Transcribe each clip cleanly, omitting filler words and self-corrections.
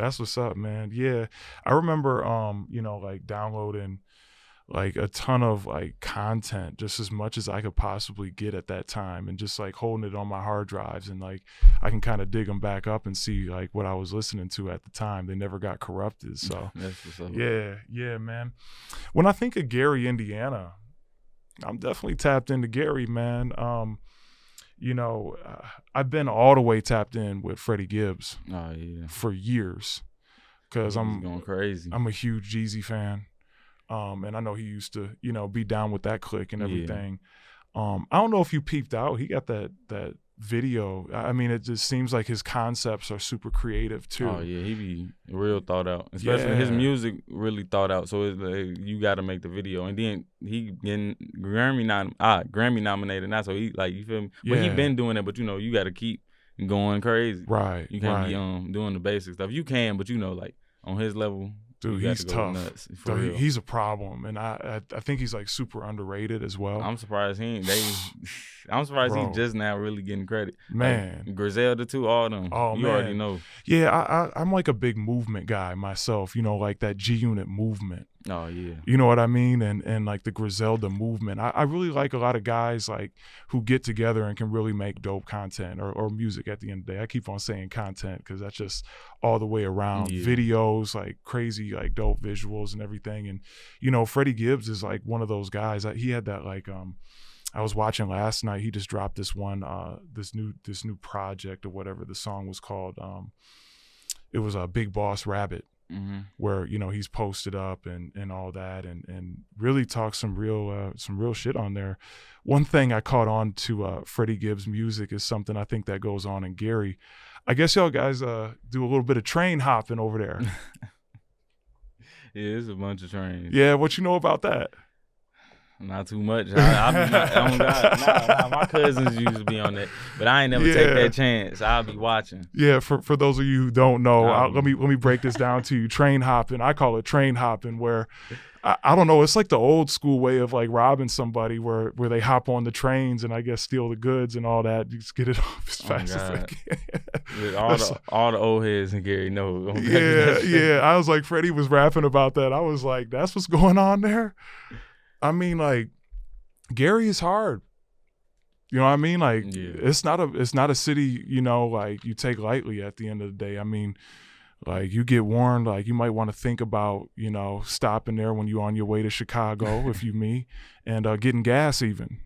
That's what's up, man. Yeah, I remember, like downloading like a ton of like content, just as much as I could possibly get at that time, and just like holding it on my hard drives, and like I can kind of dig them back up and see like what I was listening to at the time. They never got corrupted. So That's what's up. yeah, man. When I think of Gary, Indiana, I'm definitely tapped into Gary, man. I've been all the way tapped in with Freddie Gibbs for years, because I'm going crazy. I'm a huge Jeezy fan. And I know he used to, be down with that clique and everything. I don't know if you peeped out. He got that video. I mean, it just seems like his concepts are super creative too. Oh yeah, he be real thought out. Especially his music really thought out. So it's like, you got to make the video, and then he getting Grammy nominated now. So he, like, you feel me? But he been doing it. But you got to keep going crazy. Right. You can't be doing the basic stuff. You can, but like on his level. Dude, he's tough. Nuts, he's a problem, and I think he's like super underrated as well. I'm surprised I'm surprised he's just now really getting credit. Man, like, Griselda too, all them. Oh, you already know. Yeah, I'm like a big movement guy myself. Like that G Unit movement. Oh yeah. You know what I mean? And like the Griselda movement. I really like a lot of guys like who get together and can really make dope content or music at the end of the day. I keep on saying content because that's just all the way around. Yeah. Videos, like crazy, like dope visuals and everything. And Freddie Gibbs is like one of those guys. He had that like I was watching last night. He just dropped this one this new project or whatever the song was called. It was a Big Boss Rabbit. Mm-hmm. Where he's posted up and all that and really talks some real shit on there. One thing I caught on to Freddie Gibbs' music is something I think that goes on in Gary. I guess y'all guys do a little bit of train hopping over there. Yeah, it's a bunch of trains. Yeah, what you know about that? Not too much. My cousins used to be on that, but I ain't never take that chance. I'll be watching. Yeah, for those of you who don't know, let me break this down to you. Train hopping, I call it train hopping, where I don't know, it's like the old school way of like robbing somebody, where they hop on the trains and I guess steal the goods and all that. You just get it off as fast as they can. all the old heads in Gary know. Yeah. I was like, Freddie was rapping about that. I was like, that's what's going on there. I mean, like, Gary is hard. You know what I mean? Like, it's not a city, like you take lightly at the end of the day. I mean, like, you get warned, like, you might want to think about, stopping there when you're on your way to Chicago, if you me, and getting gas even.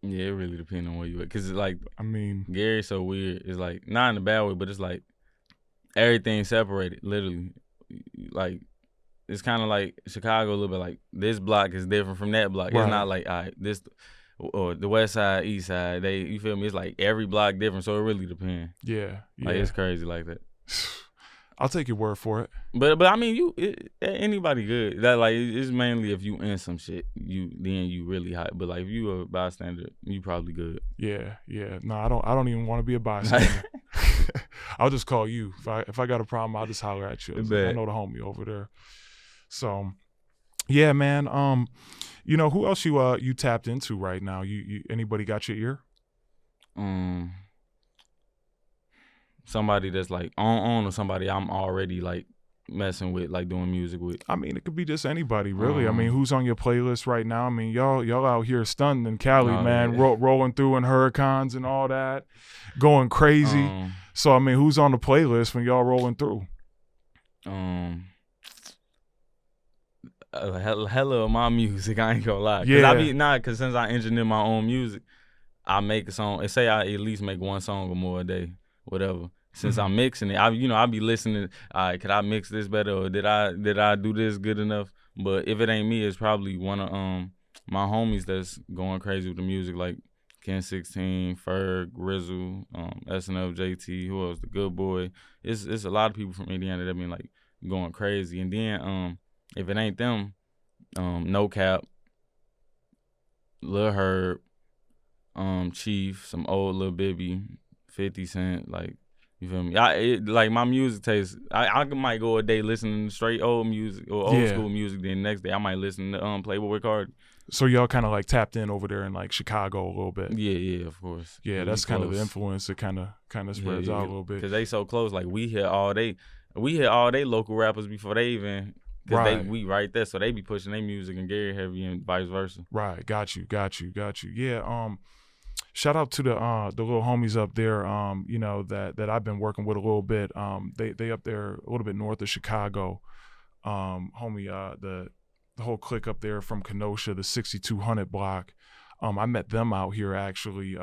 Yeah, it really depends on where you at. Because, like, I mean, Gary's so weird. It's like, not in a bad way, but it's like everything separated, literally. Like, it's kind of like Chicago a little bit, like this block is different from that block. Right. It's not like, all right, this or the west side, east side, you feel me? It's like every block different, so it really depends. Yeah. Like, it's crazy like that. I'll take your word for it. But I mean, anybody good. That, like, it's mainly if you in some shit, then you really hot. But like, if you a bystander, you probably good. Yeah. No, I don't even want to be a bystander. I'll just call you if I got a problem. I'll just holler at you. I know the homie over there. So, yeah, man. Who else you tapped into right now? You anybody got your ear? Somebody that's like on or somebody I'm already like messing with, like doing music with. I mean, it could be just anybody, really. I mean, who's on your playlist right now? I mean, y'all out here stunning in Cali, man, rolling through in hurricanes and all that, going crazy. So, I mean, who's on the playlist when y'all rolling through? Hella of my music, I ain't gonna lie. Cause since I engineer my own music, I make a song. Say I at least make one song or more a day, whatever. Since I'm mixing it, I be listening. All right, could I mix this better, or did I do this good enough? But if it ain't me, it's probably one of my homies that's going crazy with the music, like Ken 16, Ferg, Rizzle, SNF, JT, who else? The Good Boy. It's a lot of people from Indiana that been like going crazy. And then if it ain't them, No Cap, Lil Herb, Chief, some old Lil Bibby, 50 Cent, like, you feel me? Like, my music taste, I might go a day listening to straight old music or old school music, then the next day I might listen to Playboy Cardi. So y'all kind of like tapped in over there in like Chicago a little bit. Yeah, of course. Yeah, that's kind of the influence that kind of spreads out a little bit. Because they so close, like we here all day. we hit all they local rappers before they even. Cause Right. we right there, so they be pushing their music and Gary heavy and vice versa. Right. Got you. Yeah. Shout out to the little homies up there. You know that I've been working with a little bit. They up there a little bit north of Chicago. Homie, the whole clique up there from Kenosha, the 6200 block. I met them out here actually.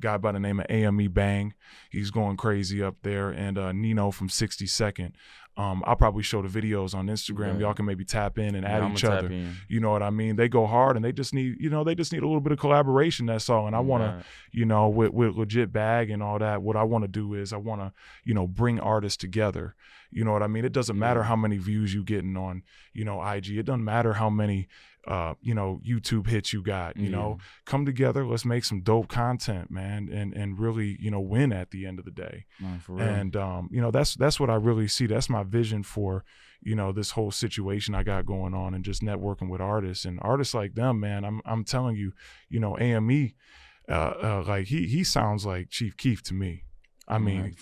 Guy by the name of AME Bang, he's going crazy up there, and Nino from 62nd. I'll probably show the videos on Instagram. Right. Y'all can maybe tap in and add I'm each gonna other. tap in. You know what I mean? They go hard, and they just need a little bit of collaboration. That's all. And I want to, Right. you know, with legit bag and all that. What I want to do is I want to, you know, bring artists together. You know what I mean? It doesn't matter how many views you getting on, you know, IG. It doesn't matter how many, you know, YouTube hits you got. You know, come together. Let's make some dope content, man, and really, you know, win at the end of the day. No, for real. And you know, that's what I really see. That's my vision for, you know, this whole situation I got going on, and just networking with artists and artists like them, man. I'm telling you, you know, AME, like he sounds like Chief Keef to me. I mean,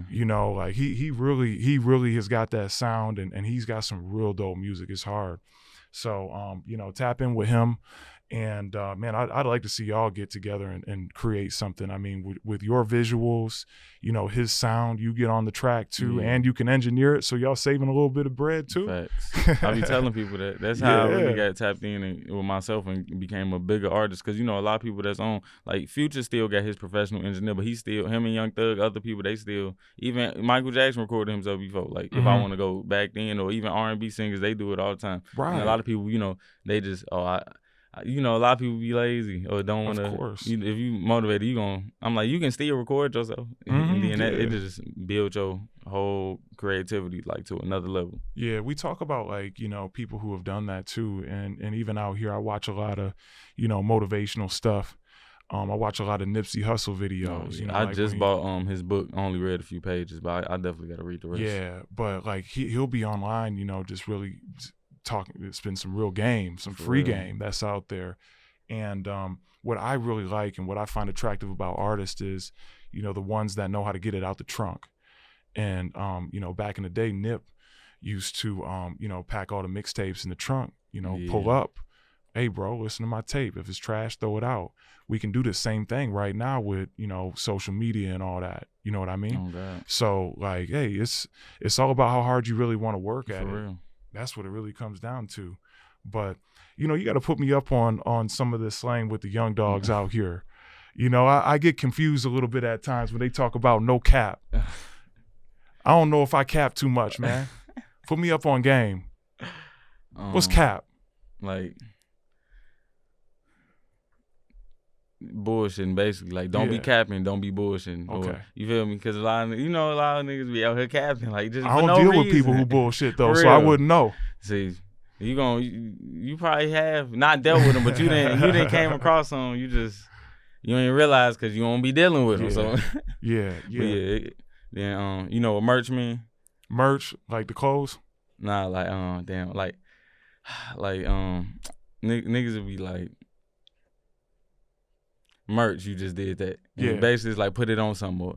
you know, like he really has got that sound, and he's got some real dope music. It's hard. So, you know, tap in with him. And, man, I'd like to see y'all get together and create something. I mean, with your visuals, you know, his sound, you get on the track too, and you can engineer it. So y'all saving a little bit of bread too. Facts. I be telling people that. That's how I really got tapped in with myself and became a bigger artist. Cause you know, a lot of people that's on, like Future still got his professional engineer, but he still, him and Young Thug, other people, they still, even Michael Jackson recorded himself before. Like if I want to go back then, or even R&B singers, they do it all the time. Right. And a lot of people, you know, they just, you know, a lot of people be lazy or don't want to. Of course. If you motivated, I'm like, you can still record yourself. And then it just build your whole creativity like to another level. Yeah, we talk about like, you know, people who have done that too. And even out here, I watch a lot of, you know, motivational stuff. I watch a lot of Nipsey Hussle videos. You know, I like just bought his book. Only read a few pages, but I definitely got to read the rest. Yeah, but like he'll be online, you know, just really talking. It's been some real game, some free game that's out there. And what I really like and what I find attractive about artists is, you know, the ones that know how to get it out the trunk. And you know, back in the day, Nip used to you know, pack all the mixtapes in the trunk, you know, pull up. Hey bro, listen to my tape. If it's trash, throw it out. We can do the same thing right now with, you know, social media and all that. You know what I mean? Oh, God. So like, hey, it's all about how hard you really want to work at it. Real. That's what it really comes down to. But, you know, you got to put me up on some of this slang with the young dogs out here. You know, I get confused a little bit at times when they talk about no cap. I don't know if I cap too much, man. Put me up on game. What's cap? Like bullshitting, basically. Like, don't be capping, don't be bullshitting. Okay. Or, you feel me? Because a lot of niggas be out here capping. Like, just I for don't no deal reason. with people who bullshit though, For so I real. wouldn't know. See, you probably have not dealt with them, but you didn't came across them. You ain't realize because you won't be dealing with them. So yeah. Then you know what merch mean? Merch, like the clothes? Nah, like niggas would be like, merch, you just did that. And basically it's like put it on something.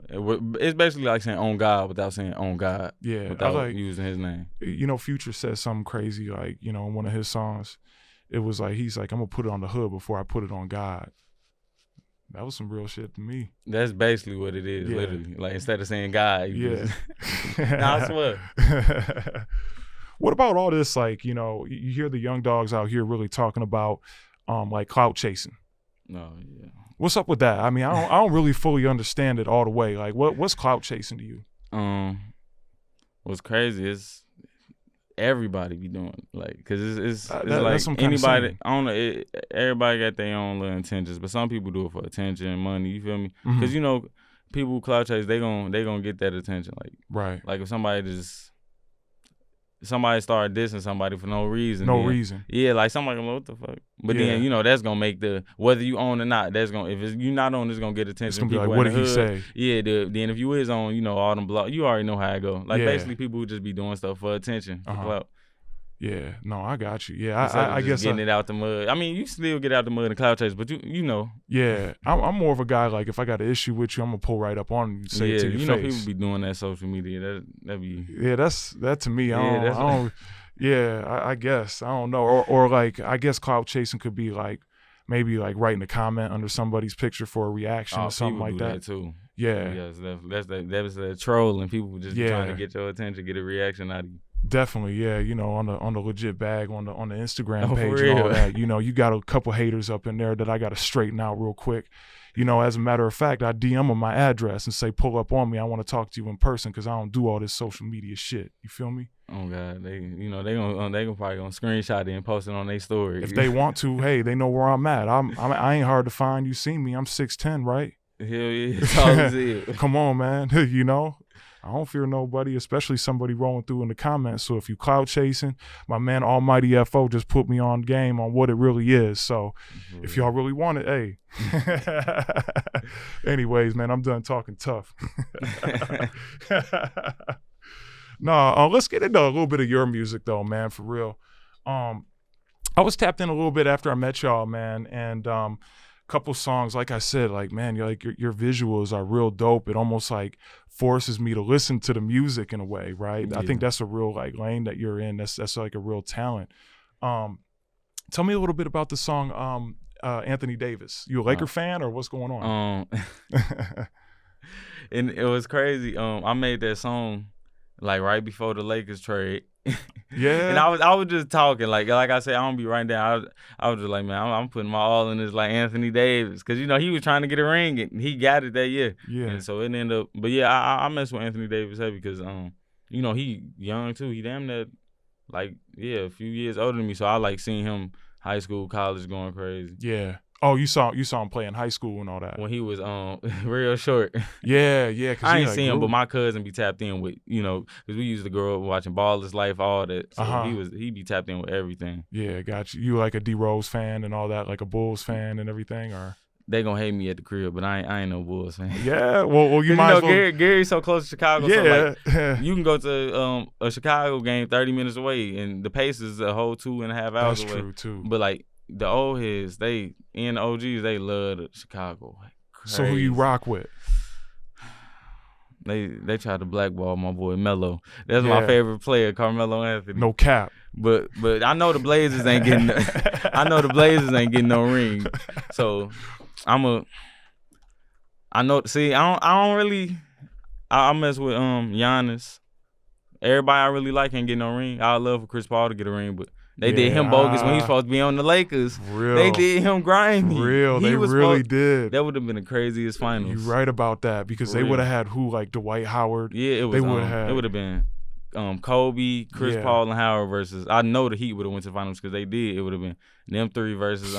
It's basically like saying on God without saying on God. Yeah. Without using his name. You know, Future says something crazy, like, you know, in one of his songs, it was like, he's like, I'm gonna put it on the hood before I put it on God. That was some real shit to me. That's basically what it is, literally. Like, instead of saying God, just nah, I swear. What about all this, like, you know, you hear the young dogs out here really talking about like clout chasing. No, yeah. What's up with that? I mean, I don't really fully understand it all the way. Like, what's clout chasing to you? What's crazy is everybody be doing, like, cause it's like anybody. I don't know. Everybody got their own little intentions, but some people do it for attention, money. You feel me? Mm-hmm. Cause you know, people who clout chase, they gonna get that attention. Like, right. Like if somebody started dissing somebody for no reason. Reason. Yeah, like somebody gonna what the fuck. But then, you know, that's gonna make whether you own or not, that's gonna, if you not on, it's gonna get attention. It's gonna be people like, what did he say? Yeah, then if you is on, you know, all them blogs, you already know how it go. Like basically people who just be doing stuff for attention, for clout. Yeah, no, I got you. Yeah, I Just guess getting it out the mud. I mean, you still get out the mud in clout chase, but you know. Yeah, I'm more of a guy, like, if I got an issue with you, I'm gonna pull right up on you and say it to your you face. know, people be doing that social media. That be. Yeah, that to me. I Yeah, don't. Yeah, I guess I don't know. Or like, I guess clout chasing could be like maybe like writing a comment under somebody's picture for a reaction or something like that. that Too. Yeah, Yes, that's that troll, and people just be trying to get your attention, get a reaction out of you. Definitely, yeah. You know, on the legit bag on the Instagram page for real. and all that. You know, you got a couple haters up in there that I got to straighten out real quick. You know, as a matter of fact, I DM them my address and say, pull up on me. I want to talk to you in person because I don't do all this social media shit. You feel me? Oh God, they gonna probably gonna screenshot it and post it on their story. If they want to, hey, they know where I'm at. I ain't hard to find. You see me? I'm 6'10", right? Hell yeah, it's all it. Come on, man. You know, I don't fear nobody, especially somebody rolling through in the comments. So if you clout chasing, my man Almighty FO just put me on game on what it really is. So if y'all really want it, hey. Anyways, man, I'm done talking tough. No, let's get into a little bit of your music though, man, for real. I was tapped in a little bit after I met y'all, man, and couple songs, like I said, like, man, you're like your visuals are real dope. It almost like forces me to listen to the music in a way, right? Yeah. I think that's a real like lane that you're in. That's like a real talent. Tell me a little bit about the song Anthony Davis. You a Laker fan or what's going on? And it was crazy. I made that song like right before the Lakers trade. Yeah. And I was just talking like I said, I don't be writing down. I was just like, man, I'm putting my all in this like Anthony Davis, because you know he was trying to get a ring and he got it that year. Yeah. And so it ended up, but yeah, I mess with Anthony Davis heavy because you know he young too. He damn near like a few years older than me. So I like seeing him high school, college going crazy. Yeah. Oh, you saw him play in high school and all that when he was real short. Yeah. I ain't seen him, but my cousin be tapped in with, you know, because we used to grow up watching Baller's Life, all that. So he be tapped in with everything. Yeah, got you. You like a D Rose fan and all that, like a Bulls fan and everything, or? They gonna hate me at the crib, but I ain't no Bulls fan. Yeah, well, you might as well. Gary's so close to Chicago. Yeah, so like, you can go to a Chicago game 30 minutes away, and the Pace is a whole 2.5 hours away. That's true too. But like the old heads, the OGs, they love Chicago. Like, so who you rock with? They tried to blackball my boy Melo. That's my favorite player, Carmelo Anthony. No cap. But I know the Blazers ain't getting. I know the Blazers ain't getting no ring. So I know. See, I don't really. I mess with Giannis. Everybody I really like ain't getting no ring. I would love for Chris Paul to get a ring, but they did him bogus when he's supposed to be on the Lakers. Real. They did him grimy. Real. They really did. That would have been the craziest finals. You're right about that, because they would have had who, like Dwight Howard. Yeah, it was. They would have. It would have been Kobe, Chris Paul, and Howard versus. I know the Heat would have went to the finals because they did. It would have been them three versus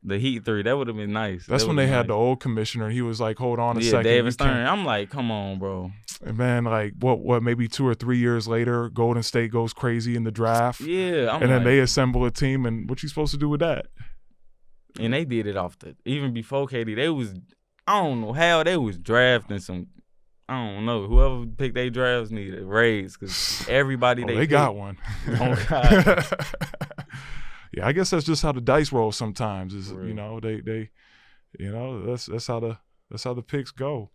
the Heat three. That would have been nice. That's when they had the old commissioner, and he was like, "Hold on a second, David Stern." I'm like, come on, bro. And man, like what? Maybe 2 or 3 years later, Golden State goes crazy in the draft. Yeah, and then they assemble a team, and what you supposed to do with that? And they did it off even before KD. They was, I don't know how they was drafting some. I don't know. Whoever picked their drafts needed a raise, because everybody they got one. Oh God. Yeah, I guess that's just how the dice roll sometimes. Is you know they you know that's how the picks go.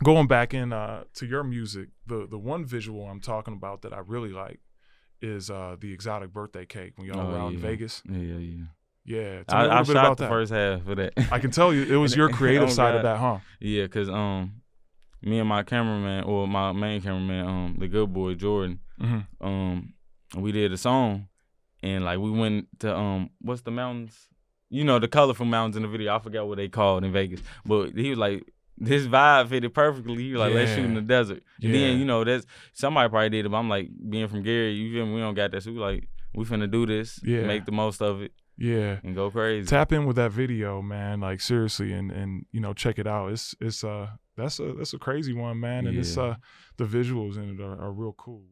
Going back in to your music, the one visual I'm talking about that I really like is the exotic birthday cake when y'all were out in Vegas. Yeah. Tell me a little bit about the first half of that. I can tell you it was your creative side of that, huh? Yeah, because me and my cameraman, or my main cameraman, the good boy Jordan, we did a song, and like we went to what's the mountains? You know, the colorful mountains in the video. I forgot what they called in Vegas, but he was like, this vibe fitted perfectly. He was like, let's shoot in the desert. And then, you know, that's somebody probably did it, but I'm like, being from Gary, you feel me? We don't got that. So we like, we finna do this, make the most of it. Yeah. And go crazy. Tap in with that video, man. Like seriously, and you know, check it out. That's a crazy one, man. And it's the visuals in it are real cool.